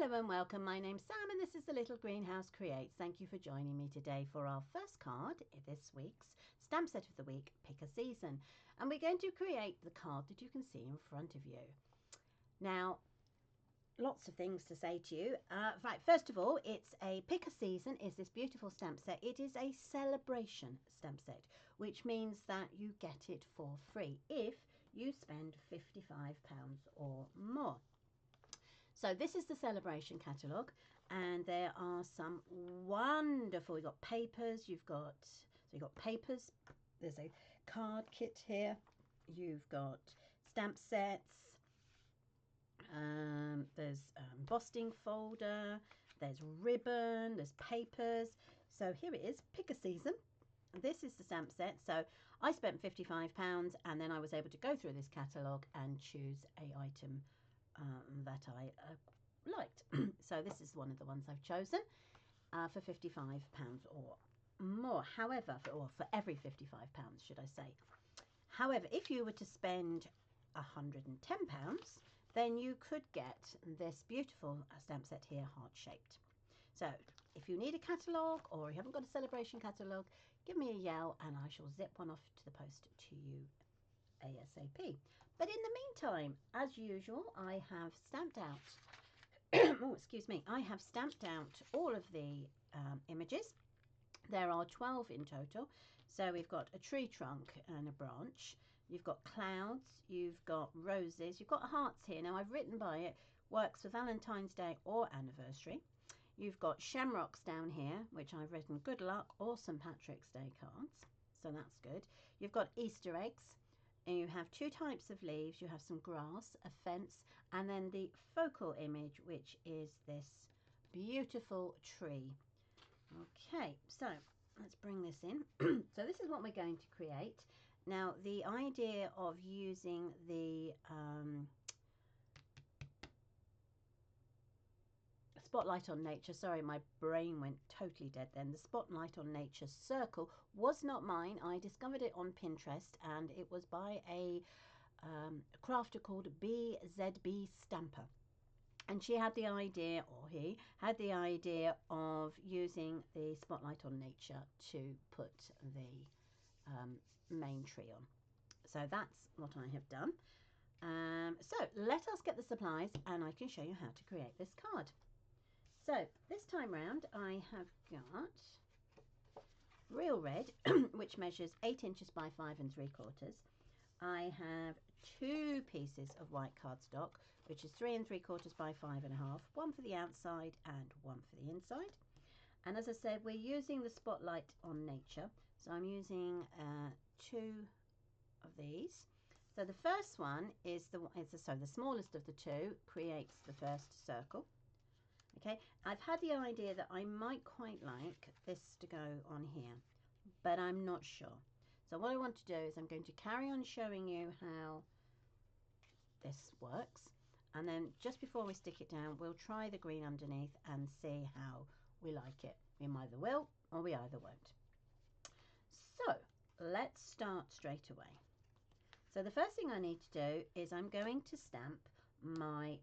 Hello and welcome. My name's Sam and this is the Little Greenhouse Creates. Thank you for joining me today for our first card in this week's stamp set of the week, Pick a Season. And we're going to create the card that you can see in front of you. Now, lots of things to say to you. Right, first of all, it's a Pick a Season is this beautiful stamp set. It is a Sale-A-Bration stamp set, which means that you get it for free if you spend £55 or more. So this is the Sale-A-Bration catalogue, and there are some wonderful, you've got papers, you've got papers, there's a card kit here, you've got stamp sets, there's embossing folder, there's ribbon, there's papers. So here it is, Pick a Season. This is the stamp set. So I spent £55 and then I was able to go through this catalogue and choose a item that I liked. So this is one of the ones I've chosen for £55 or more. However, for every £55, should I say. However, if you were to spend £110, then you could get this beautiful stamp set here, heart-shaped. So if you need a catalogue or you haven't got a Sale-A-Bration catalogue, give me a yell and I shall zip one off to the post to you ASAP. But in the meantime, as usual, I have stamped out oh, excuse me, I have stamped out all of the images. There are 12 in total. So we've got a tree trunk and a branch, you've got clouds, you've got roses, you've got hearts here. Now I've written by it, works for Valentine's Day or anniversary. You've got shamrocks down here, which I've written good luck or St. Patrick's Day cards, so that's good. You've got Easter eggs. And you have two types of leaves. You have some grass, a fence, and then the focal image, which is this beautiful tree. Okay, so let's bring this in. So this is what we're going to create. Now, the idea of using the Spotlight on Nature, sorry, my brain went totally dead then. The Spotlight on Nature circle was not mine. I discovered it on Pinterest and it was by a crafter called BZB Stamper. And she had the idea, or he had the idea of using the Spotlight on Nature to put the main tree on. So that's what I have done. So let us get the supplies and I can show you how to create this card. So this time round I have got real red, which measures 8 inches by 5 3/4. I have 2 pieces of white cardstock, which is 3 3/4 by 5 1/2, one for the outside and one for the inside. And as I said, we're using the Spotlight on Nature, so I'm using 2 of these. So the first one is the smallest of the 2 creates the first circle. Okay, I've had the idea that I might quite like this to go on here, but I'm not sure. So what I want to do is I'm going to carry on showing you how this works, and then just before we stick it down, we'll try the green underneath and see how we like it. We either will or we either won't. So let's start straight away. So the first thing I need to do is I'm going to stamp my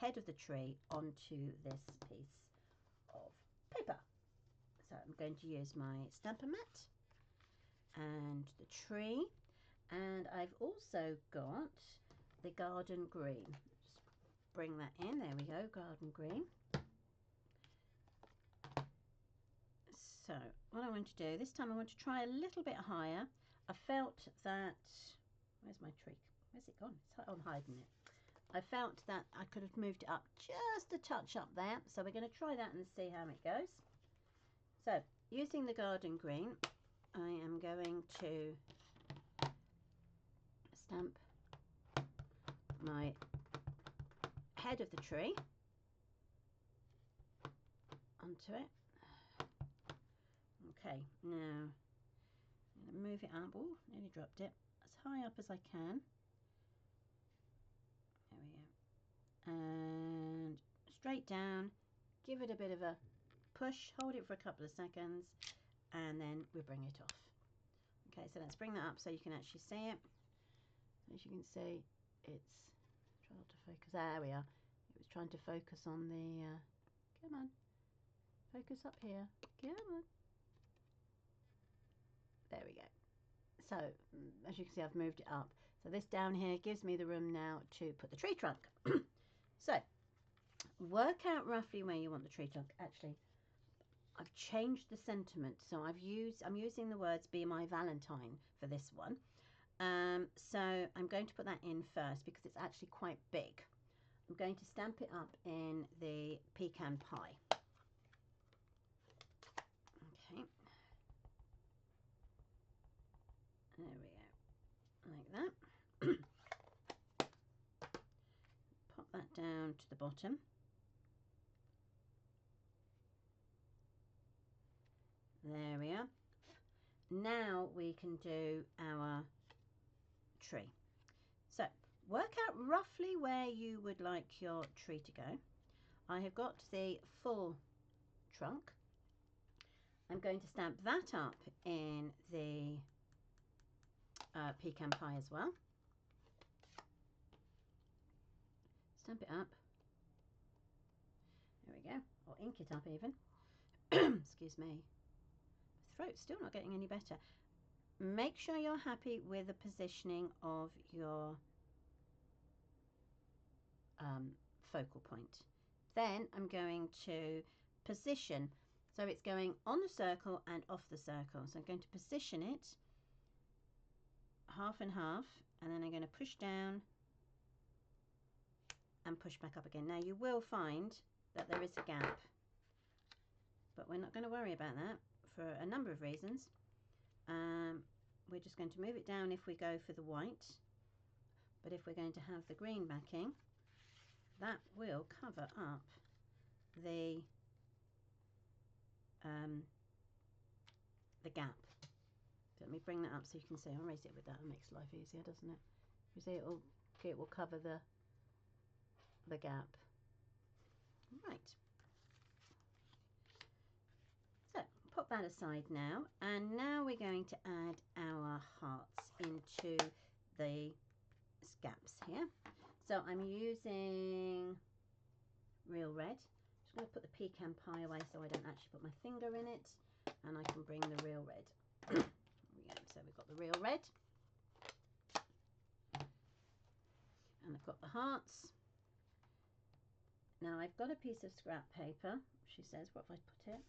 head of the tree onto this piece of paper. So I'm going to use my stamper mat and the tree, and I've also got the garden green. Just bring that in, there we go, garden green. So what I want to do this time, I want to try a little bit higher. I felt that, where's my tree? Where's it gone? I'm hiding it. I felt that I could have moved it up just a touch up there. So we're going to try that and see how it goes. So using the garden green, I am going to stamp my head of the tree onto it. Okay, now I'm going to move it up. Oh, nearly dropped it. As high up as I can. There we go. And straight down, give it a bit of a push, hold it for a couple of seconds, and then we bring it off. Okay, so let's bring that up so you can actually see it. As you can see, it's trying to focus. There we are. It was trying to focus on the, come on, focus up here, come on. There we go. So, as you can see, I've moved it up. So this down here gives me the room now to put the tree trunk. So, work out roughly where you want the tree trunk. Actually, I've changed the sentiment. So I'm using the words "Be My Valentine" for this one. So I'm going to put that in first because it's actually quite big. I'm going to stamp it up in the pecan pie. Okay. There we go. Like that. Pop that down to the bottom. There we are. Now we can do our tree. So work out roughly where you would like your tree to go. I have got the full trunk. I'm going to stamp that up in the pecan pie as well. Stamp it up. There we go. Or ink it up even. Excuse me. The throat's still not getting any better. Make sure you're happy with the positioning of your focal point. Then I'm going to position, so it's going on the circle and off the circle. So I'm going to position it half and half, and then I'm going to push down and push back up again. Now you will find that there is a gap, but we're not going to worry about that for a number of reasons. We're just going to move it down if we go for the white, but if we're going to have the green backing, that will cover up the gap. Let me bring that up so you can see. I'll raise it with that. It makes life easier, doesn't it? You see, it will cover the gap. Right. So put that aside now, and now we're going to add our hearts into the gaps here. So I'm using real red. Just going to put the pecan pie away so I don't actually put my finger in it, and I can bring the real red. There we go. So we've got the real red, and I've got the hearts. Now I've got a piece of scrap paper. She says, what have I put here?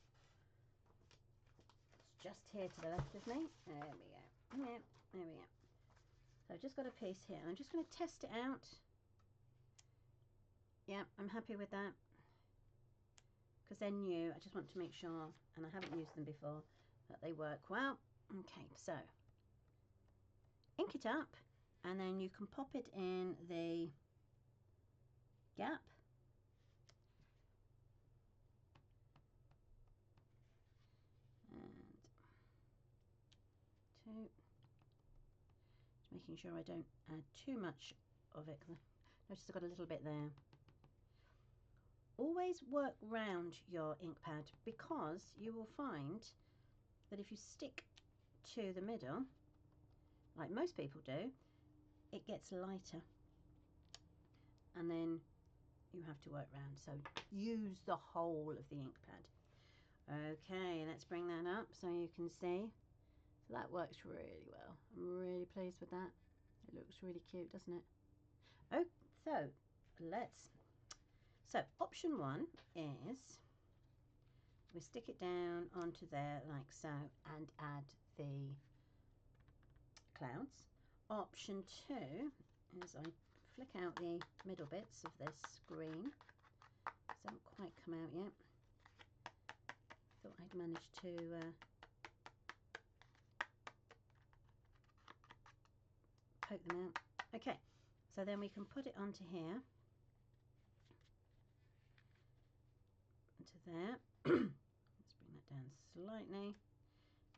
It's just here to the left of me. There we go. Yeah, there we go. So I've just got a piece here, and I'm just going to test it out. Yeah, I'm happy with that because they're new. I just want to make sure, and I haven't used them before, that they work well. Okay, so ink it up, and then you can pop it in the gap. And two. Just making sure I don't add too much of it. Notice I've got a little bit there. Always work round your ink pad, because you will find that if you stick to the middle, like most people do, it gets lighter, and then you have to work round. So use the whole of the ink pad. Okay, let's bring that up so you can see. So that works really well. I'm really pleased with that. It looks really cute, doesn't it? Oh, so option one is we stick it down onto there like so and add the clouds. Option two is I flick out the middle bits of this green. It hasn't quite come out yet. Thought I'd managed to poke them out. Okay, so then we can put it onto here, onto there. Let's bring that down slightly,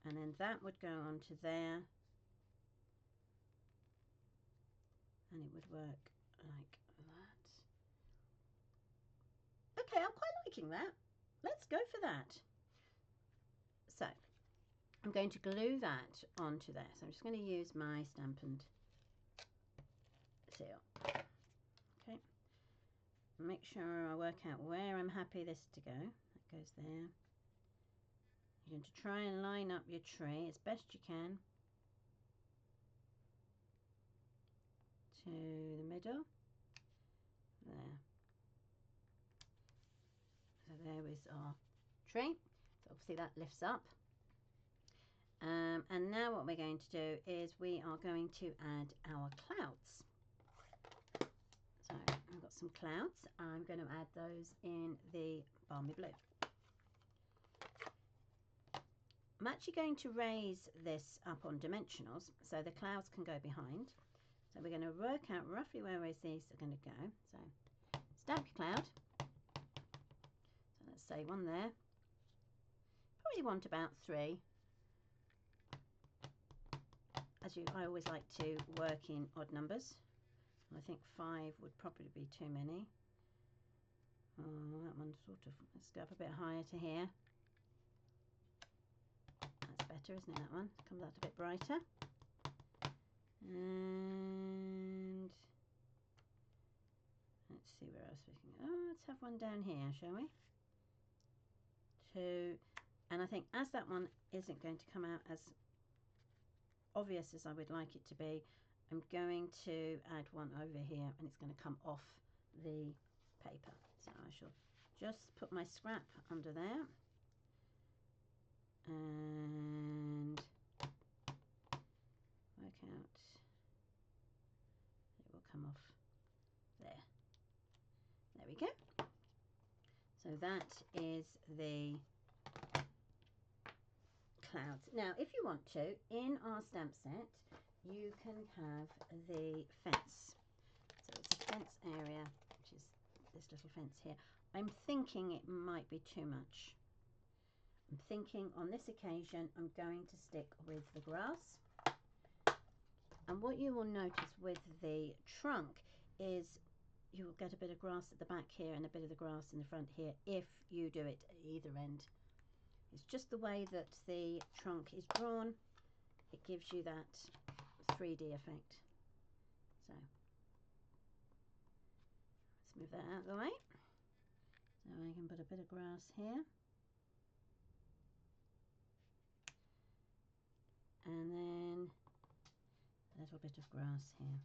and then that would go onto there, and it would work like that. Okay, I'm quite liking that. Let's go for that. So I'm going to glue that onto there. So I'm just going to use my Stampin' Seal. Okay. make sure I work out where I'm happy this to go. That goes there. You're going to try and line up your tree as best you can to the middle. There. So there is our tree. So obviously that lifts up. And now what we're going to do is we are going to add our clouds. So I've got some clouds. I'm going to add those in the balmy blue. I'm actually going to raise this up on dimensionals so the clouds can go behind. So we're going to work out roughly where these are going to go. So stamp your cloud. So let's say one there. Probably want about 3. I always like to work in odd numbers. I think 5 would probably be too many. Oh, that one sort of, let's go up a bit higher to here. That's better, isn't it, that one? Comes out a bit brighter. And let's see where else we can go. Oh, let's have one down here, shall we? 2. And I think as that one isn't going to come out as obvious as I would like it to be, I'm going to add one over here and it's going to come off the paper. So I shall just put my scrap under there and work out, it will come off there. There we go. So that is the clouds. Now if you want to, in our stamp set you can have the fence. So it's a fence area, which is this little fence here. I'm thinking it might be too much. I'm thinking on this occasion I'm going to stick with the grass. And what you will notice with the trunk is you will get a bit of grass at the back here and a bit of the grass in the front here if you do it at either end. It's just the way that the trunk is drawn, it gives you that 3D effect. So let's move that out of the way. So I can put a bit of grass here. And then a little bit of grass here.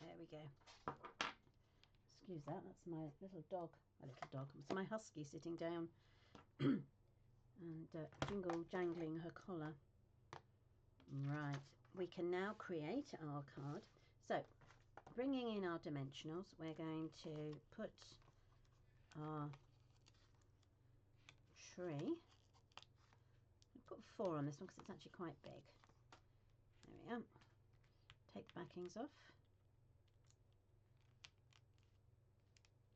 There we go. Excuse that, that's my little dog. It's my husky sitting down and jingle jangling her collar. Right, we can now create our card. So bringing in our dimensionals, we're going to put our tree. I've put 4 on this one because it's actually quite big. There we go. Take the backings off.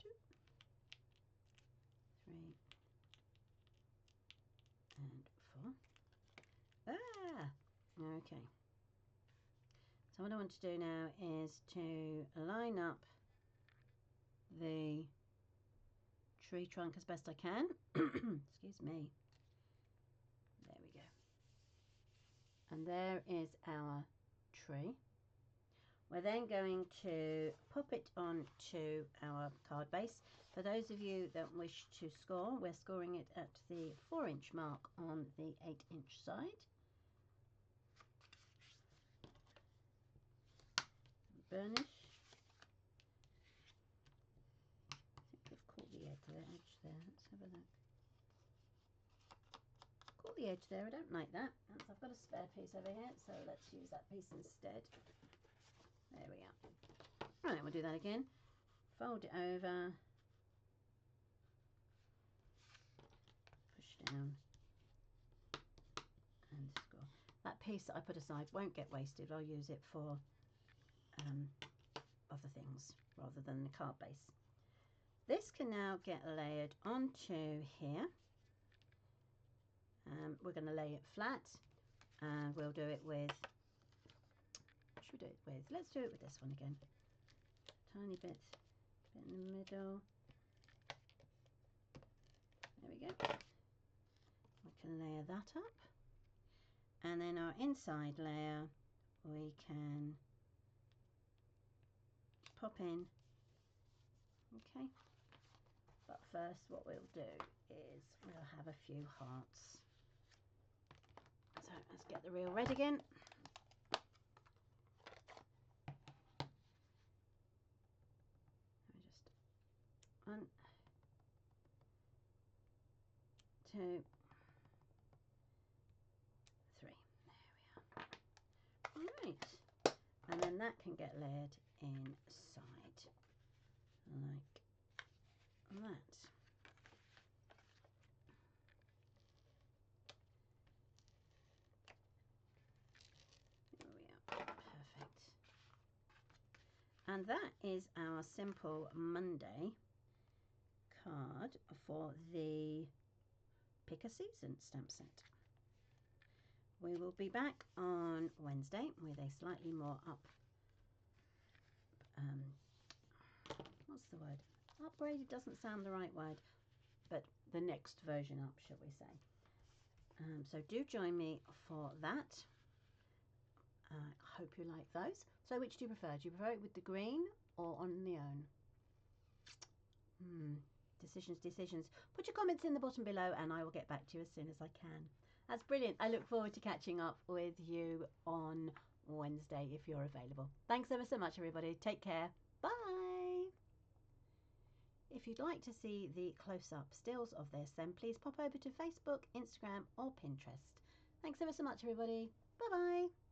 2, 3, and 4. Ah! Okay. So what I want to do now is to line up the tree trunk as best I can. Excuse me. There we go. And there is our tree. We're then going to pop it onto our card base. For those of you that wish to score, we're scoring it at the 4-inch mark on the 8-inch side. Burnish. I think we've caught the edge there. Let's have a look. Caught the edge there. I don't like that. I've got a spare piece over here, so let's use that piece instead. There we are. Right, we'll do that again. Fold it over. Push down. And score. That piece that I put aside won't get wasted. I'll use it for other things rather than the card base. This can now get layered onto here. We're going to lay it flat and we'll do it with, what should we do it with? Let's do it with this one again. Tiny bit in the middle. There we go. We can layer that up. And then our inside layer we can pop in Okay, but first what we'll do is we'll have a few hearts. So let's get the reel red again. Just 1, 2, 3. There we are. Right, and then that can get layered inside like that. There we are. Perfect. And that is our simple Monday card for the Pick a Season stamp set. We will be back on Wednesday with a slightly more what's the word? Upgraded doesn't sound the right word, but the next version up, shall we say. So do join me for that. I hope you like those. So which do you prefer? Do you prefer it with the green or on the own? Decisions. Put your comments in the bottom below and I will get back to you as soon as I can. That's brilliant. I look forward to catching up with you on Wednesday if you're available. Thanks ever so much, everybody. Take care. Bye. If you'd like to see the close-up stills of this, then please pop over to Facebook, Instagram or Pinterest. Thanks ever so much, everybody. Bye-bye.